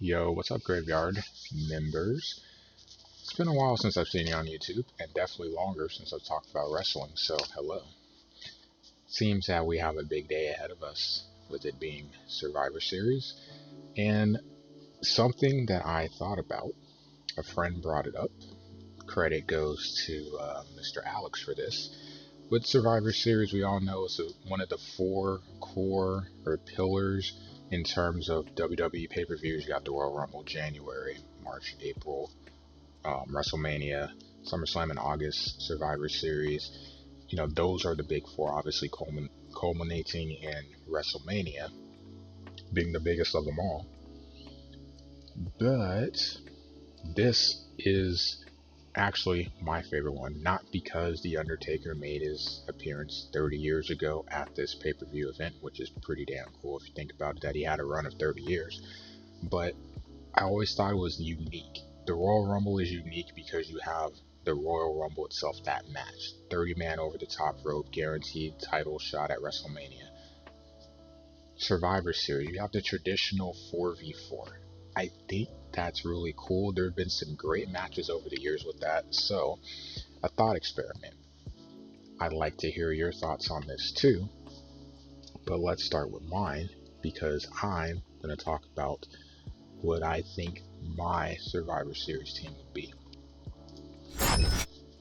Yo, what's up, Graveyard members? It's been a while since I've seen you on YouTube, and definitely longer since I've talked about wrestling, so hello. Seems that we have a big day ahead of us, with it being Survivor Series, and something that I thought about, a friend brought it up. Credit goes to Mr. Alex for this. With Survivor Series, we all know it's one of the four core or pillars in terms of WWE pay-per-views. You got the Royal Rumble January, March, April, WrestleMania, SummerSlam in August, Survivor Series. You know, those are the big four, obviously culminating in WrestleMania being the biggest of them all. But this is actually my favorite one, not because The Undertaker made his appearance 30 years ago at this pay-per-view event, which is pretty damn cool if you think about it, that he had a run of 30 years, but I always thought it was unique. The Royal Rumble is unique because you have the Royal Rumble itself, that match, 30-man over the top rope, guaranteed title shot at WrestleMania. Survivor Series, you have the traditional 4v4. I think that's really cool. There have been some great matches over the years with that. So, a thought experiment. I'd like to hear your thoughts on this too. But let's start with mine because I'm going to talk about what I think my Survivor Series team would be.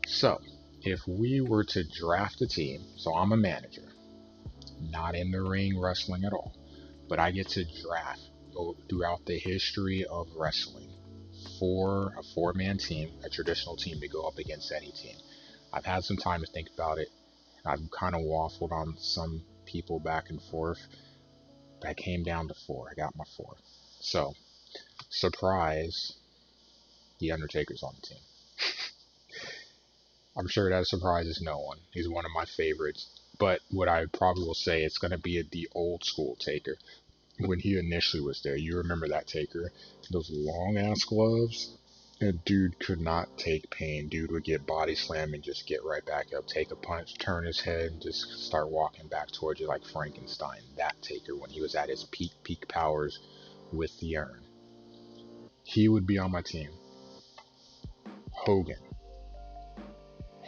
So, if we were to draft a team, so I'm a manager, not in the ring wrestling at all, but I get to draft throughout the history of wrestling for a four-man team, a traditional team, to go up against any team. I've had some time to think about it. I've kind of waffled on some people back and forth, but I came down to four. I got my four. So, surprise, The Undertaker's on the team. I'm sure that surprises no one. He's one of my favorites. But what I probably will say, it's going to be the old school Taker. When he initially was there, you remember that Taker? Those long ass gloves? And dude could not take pain. Dude would get body slammed and just get right back up, take a punch, turn his head, and just start walking back towards you like Frankenstein. That Taker when he was at his peak powers with the urn. He would be on my team. Hogan.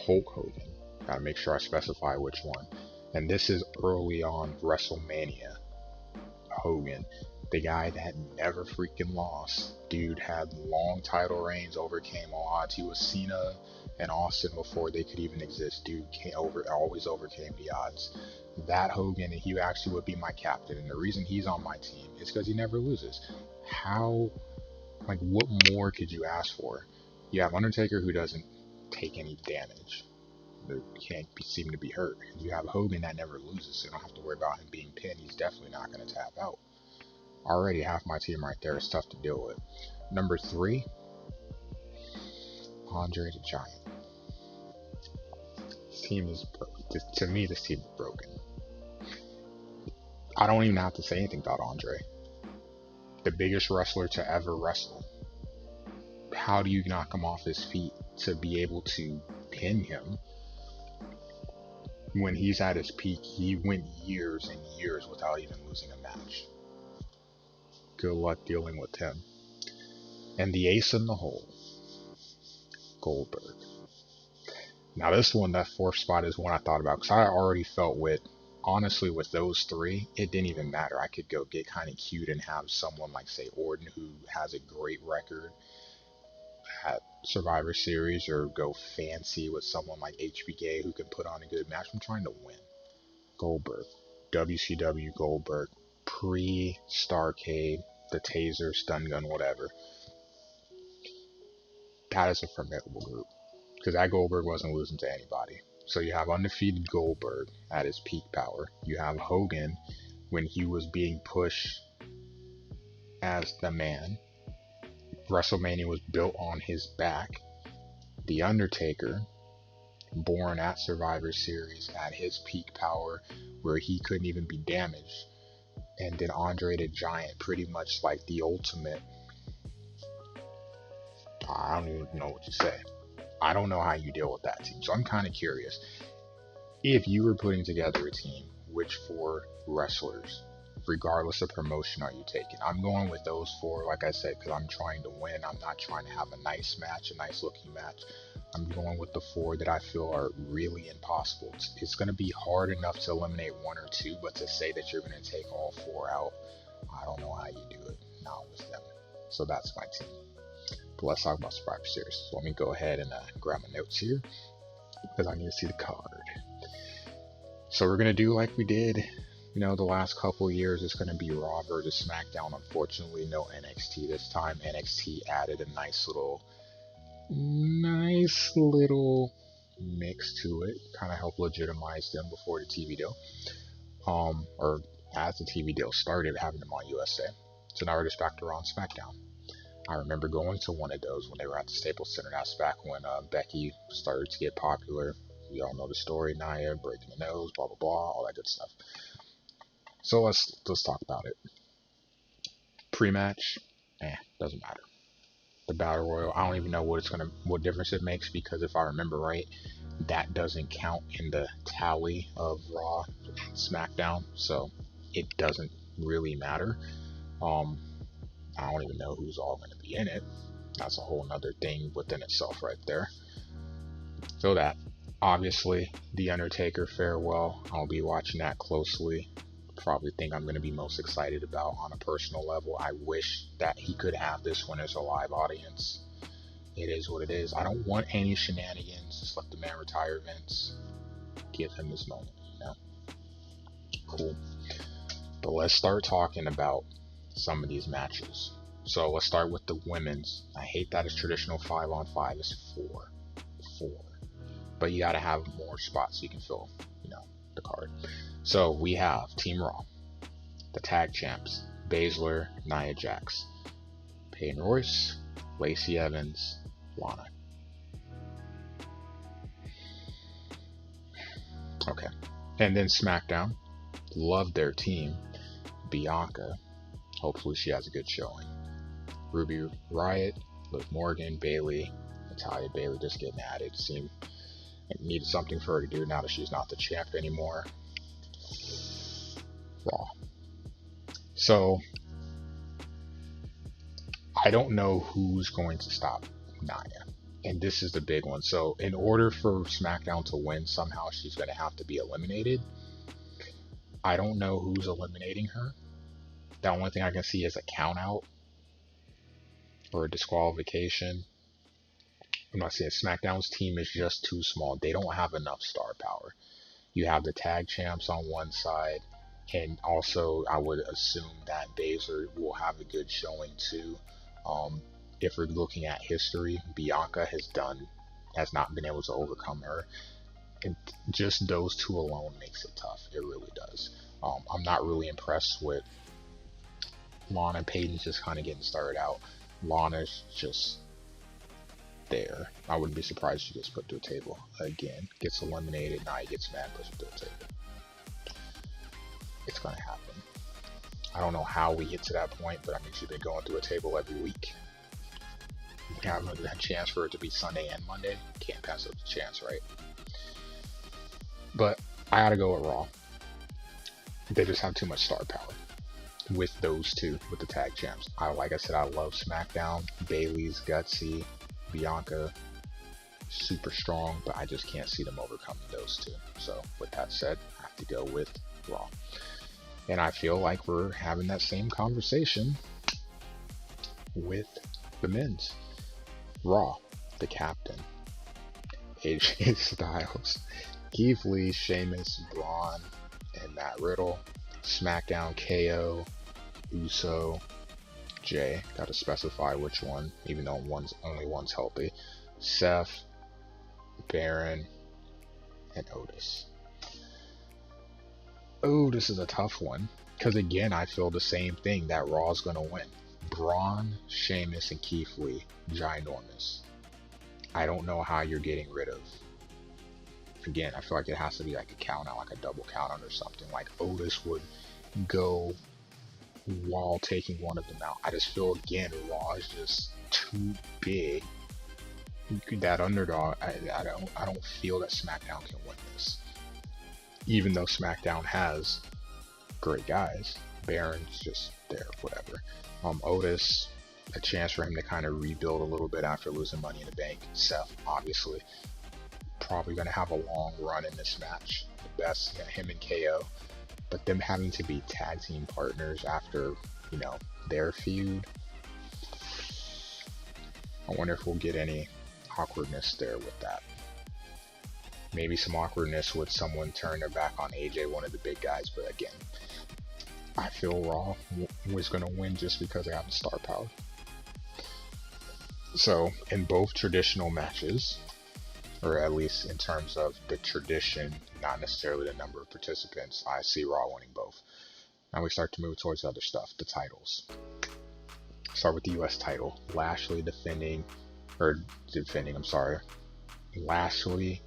Hulk Hogan. Gotta make sure I specify which one. And this is early on WrestleMania. Hogan, the guy that never freaking lost. Dude had long title reigns, overcame all odds. He was Cena and Austin before they could even exist. Dude always overcame the odds. That Hogan, and he actually would be my captain. And the reason he's on my team is because he never loses. What more could you ask for? You have Undertaker, who doesn't take any damage. Can't seem to be hurt. You have Hogan that never loses, so you don't have to worry about him being pinned. He's definitely not going to tap out. Already half my team right there is tough to deal with. Number 3, Andre the Giant. This team is to me, this team is broken. I don't even have to say anything about Andre. The biggest wrestler to ever wrestle. How do you knock him off his feet to be able to pin him? When he's at his peak, he went years and years without even losing a match. Good luck dealing with him. And the ace in the hole, Goldberg. Now this one, that 4th spot, is one I thought about because I already felt honestly with those 3, it didn't even matter. I could go get kind of cute and have someone like, say, Orton, who has a great record at Survivor Series, or go fancy with someone like HBK who can put on a good match. I'm trying to win. Goldberg, WCW Goldberg, pre-Starcade, the Taser, Stun Gun, whatever. That is a formidable group because that Goldberg wasn't losing to anybody. So you have undefeated Goldberg at his peak power. You have Hogan when he was being pushed as the man. WrestleMania was built on his back. The Undertaker, born at Survivor Series at his peak power where he couldn't even be damaged. And then Andre the Giant, pretty much like the ultimate. I don't even know what to say. I don't know how you deal with that team. So I'm kind of curious. If you were putting together a team, which 4 wrestlers regardless of promotion are you taking? I'm going with those four, like I said, because I'm trying to win. I'm not trying to have a nice match, a nice looking match. I'm going with the four that I feel are really impossible. It's going to be hard enough to eliminate one or two, but to say that you're going to take all four out, I don't know how you do it. Not with them. So that's my team. But let's talk about Survivor Series. So let me go ahead and grab my notes here because I need to see the card. So we're going to do like we did, the last couple of years. It's going to be Raw versus SmackDown. Unfortunately, no NXT this time. NXT added a nice little mix to it. Kind of helped legitimize them before the TV deal. Or as the TV deal started, having them on USA. So now we're just back to Raw and SmackDown. I remember going to one of those when they were at the Staples Center. That's back when Becky started to get popular. You all know the story, Nia breaking the nose, blah blah blah, all that good stuff. So let's talk about it. Pre-match, doesn't matter. The Battle Royal, I don't even know what difference it makes, because if I remember right, that doesn't count in the tally of Raw, SmackDown, so it doesn't really matter. I don't even know who's all going to be in it. That's a whole nother thing within itself right there. So that, obviously, The Undertaker farewell, I'll be watching that closely. Probably think I'm going to be most excited about on a personal level. I wish that he could have this one as a live audience. It is what it is. I don't want any shenanigans. Just let the man retire, Vince. Give him his moment, Cool. But let's start talking about some of these matches. So let's start with the women's. I hate that it's traditional 5-on-5. It's 4. But you got to have more spots so you can fill, the card. So we have Team Raw, the tag champs, Baszler, Nia Jax, Peyton Royce, Lacey Evans, Lana. Okay. And then SmackDown, love their team, Bianca, hopefully she has a good showing, Ruby Riott, Liv Morgan, Bayley, Natalya. Bayley just getting added. Seemed it needed something for her to do now that she's not the champ anymore. Raw. So I don't know who's going to stop Nia, and this is the big one. So in order for SmackDown to win, somehow she's going to have to be eliminated. I don't know who's eliminating her. The only thing I can see is a count out or a disqualification. I'm not saying SmackDown's team is just too small. They don't have enough star power. You have the tag champs on one side, and also I would assume that Baszler will have a good showing too. If we're looking at history, Bianca has not been able to overcome her, and just those two alone makes it tough. It really does. I'm not really impressed with Lana. Peyton's just kind of getting started out. Lana's just there. I wouldn't be surprised if she gets put to a table again. Gets eliminated, Nia gets mad, puts her to a table. It's gonna happen. I don't know how we get to that point, but I mean, she's been going through a table every week. We have a chance for it to be Sunday and Monday. Can't pass up the chance, right? But I gotta go with Raw. They just have too much star power with those two, with the tag champs. Like I said, I love SmackDown. Bayley's gutsy. Bianca, super strong, but I just can't see them overcoming those two. So with that said, I have to go with Raw. And I feel like we're having that same conversation with the men's. Raw, the captain, AJ Styles, Keith Lee, Sheamus, Braun, and Matt Riddle. SmackDown, KO, Uso, Jay, gotta specify which one, even though only one's healthy. Seth, Baron, and Otis. This is a tough one, because again, I feel the same thing, that Raw's gonna win. Braun, Sheamus, and Keith Lee, ginormous. I don't know how you're getting rid of. Again, I feel like it has to be like a count out, like a double count out or something. Like Otis would go while taking one of them out. I just feel, again, Raw is just too big. That underdog, I don't feel that SmackDown can win this. Even though SmackDown has great guys, Baron's just there, whatever. Otis, a chance for him to kind of rebuild a little bit after losing Money in the Bank. Seth, obviously, probably going to have a long run in this match. The best, him and KO. But them having to be tag team partners after, their feud. I wonder if we'll get any awkwardness there with that. Maybe some awkwardness with someone turning their back on AJ, one of the big guys. But again, I feel Raw was going to win just because they have the star power. So, in both traditional matches, or at least in terms of the tradition, not necessarily the number of participants, I see Raw winning both. Now we start to move towards other stuff, the titles. Start with the US title. Lashley Lashley,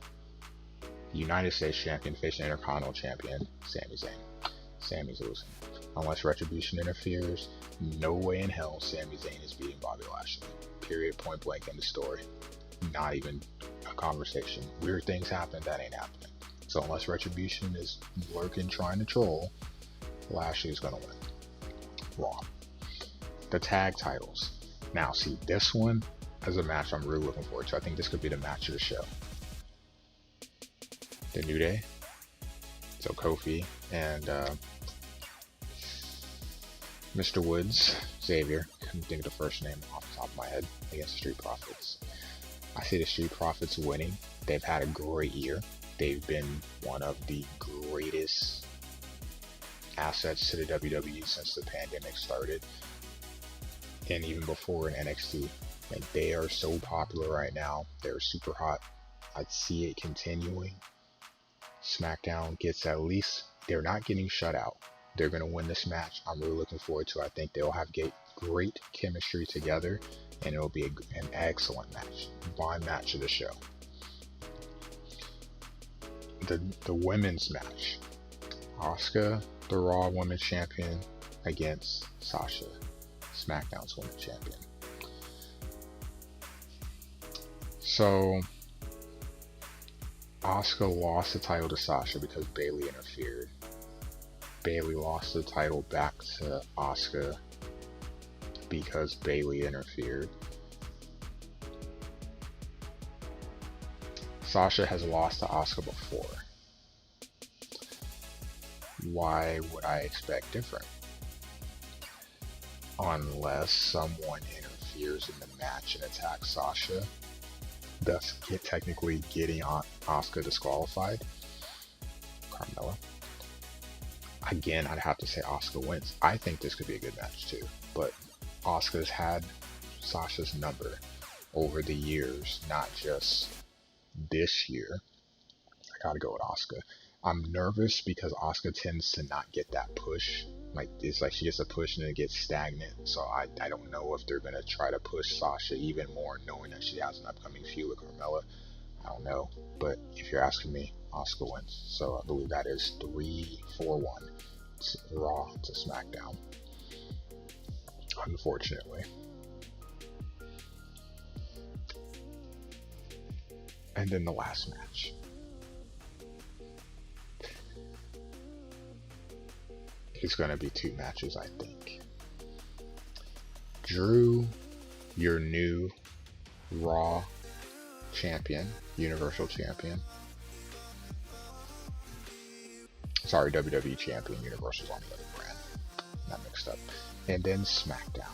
United States Champion, facing Intercontinental Champion, Sami Zayn. Sami's losing. Unless Retribution interferes, no way in hell Sami Zayn is beating Bobby Lashley. Period, point blank, in the story. Not even a conversation. Weird things happen, that ain't happening. So unless Retribution is lurking, trying to troll, Lashley's gonna win. Raw. The tag titles. Now, see, this one is a match I'm really looking forward to. I think this could be the match of the show. The New Day. So Kofi and Mr. Woods, Xavier, couldn't think of the first name off the top of my head, against the Street Profits. I see the Street Profits winning. They've had a great year. They've been one of the greatest assets to the WWE since the pandemic started, and even before in NXT. Like, they are so popular right now. They're super hot. I'd see it continuing. SmackDown gets at least, they're not getting shut out. They're going to win this match. I'm really looking forward to it. I think they'll have great chemistry together, and it'll be an excellent match. My match of the show. The women's match. Asuka, the Raw Women's Champion, against Sasha, SmackDown's Women's Champion. So, Asuka lost the title to Sasha because Bayley interfered. Bayley lost the title back to Asuka because Bayley interfered. Sasha has lost to Asuka before. Why would I expect different? Unless someone interferes in the match and attacks Sasha, thus technically getting Asuka disqualified. Carmella. Again, I'd have to say Asuka wins. I think this could be a good match too, but Asuka's had Sasha's number over the years, not just this year. I gotta go with Asuka. I'm nervous because Asuka tends to not get that push. Like, it's like she gets a push and then it gets stagnant. So I don't know if they're gonna try to push Sasha even more, knowing that she has an upcoming feud with Carmella. I don't know, but if you're asking me, Asuka wins. So I believe that is 3-4-1 Raw to SmackDown. Unfortunately. And then the last match. It's going to be two matches, I think. Drew, your new Raw champion, Universal champion. Sorry, WWE champion, Universal's on the other brand. Not mixed up. And then SmackDown.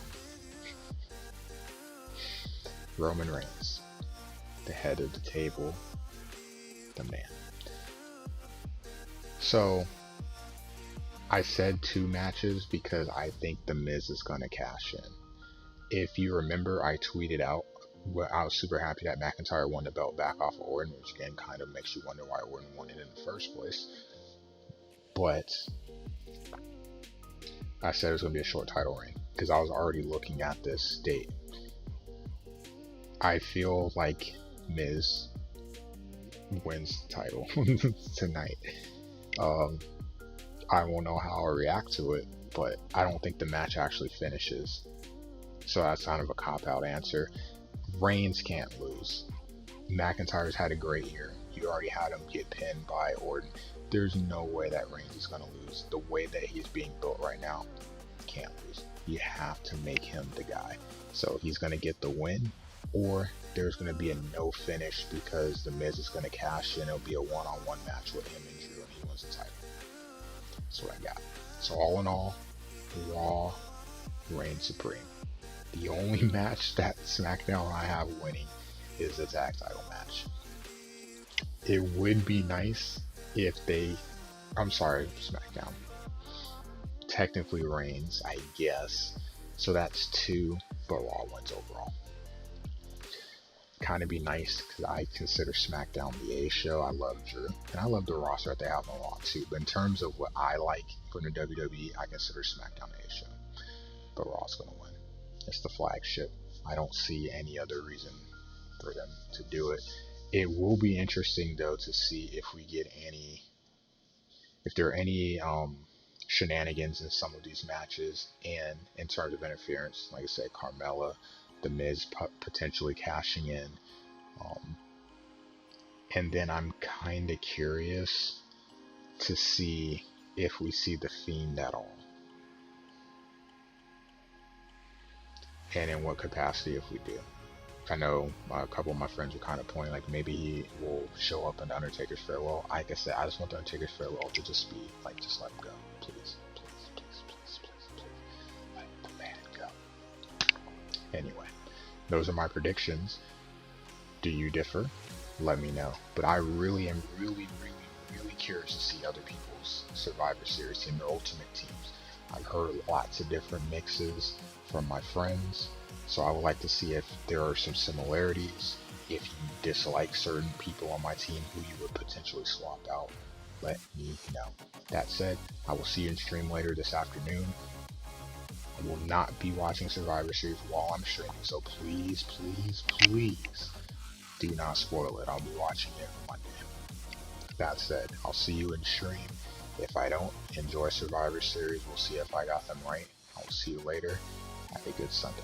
Roman Reigns, the head of the table, the man. So, I said two matches because I think The Miz is going to cash in. If you remember, I tweeted out, I was super happy that McIntyre won the belt back off of Orton, which again kind of makes you wonder why Orton won it in the first place. But I said it was going to be a short title reign because I was already looking at this date. I feel like Miz wins the title tonight. I won't know how I'll react to it, but I don't think the match actually finishes. So that's kind of a cop-out answer. Reigns can't lose. McIntyre's had a great year. You already had him get pinned by Orton. there's no way that Reigns is going to lose. The way that he's being built right now, can't lose. You have to make him the guy. So he's going to get the win, or there's going to be a no finish because the Miz is going to cash in. It'll be a one-on-one match with him and Drew, and he wins the title. That's what I got. So all in all, Raw reigns supreme. The only match that SmackDown I have winning is the tag title match. It would be nice if SmackDown technically reigns, I guess. So that's 2, but Raw wins overall. Kind of be nice because I consider SmackDown the A show. I love Drew, and I love the roster that they have on Raw too. But in terms of what I like from the WWE, I consider SmackDown the A show. But Raw's going to win. It's the flagship. I don't see any other reason for them to do it. It will be interesting though to see if there are any shenanigans in some of these matches, and in terms of interference, like I said, Carmella, The Miz potentially cashing in, and then I'm kind of curious to see if we see The Fiend at all, and in what capacity if we do. I know a couple of my friends were kind of pointing like maybe he will show up in the Undertaker's farewell. Like I said, I just want the Undertaker's farewell to just be like, just let him go, please, please, please, please, please, please, let the man go. Anyway, those are my predictions. Do you differ? Let me know. But I really am really curious to see other people's Survivor Series team, their ultimate teams. I've heard lots of different mixes from my friends. So I would like to see if there are some similarities. If you dislike certain people on my team who you would potentially swap out, let me know. That said, I will see you in stream later this afternoon. I will not be watching Survivor Series while I'm streaming, so please, please, please do not spoil it. I'll be watching it Monday. That said, I'll see you in stream. If I don't, enjoy Survivor Series. We'll see if I got them right. I will see you later. Have a good Sunday.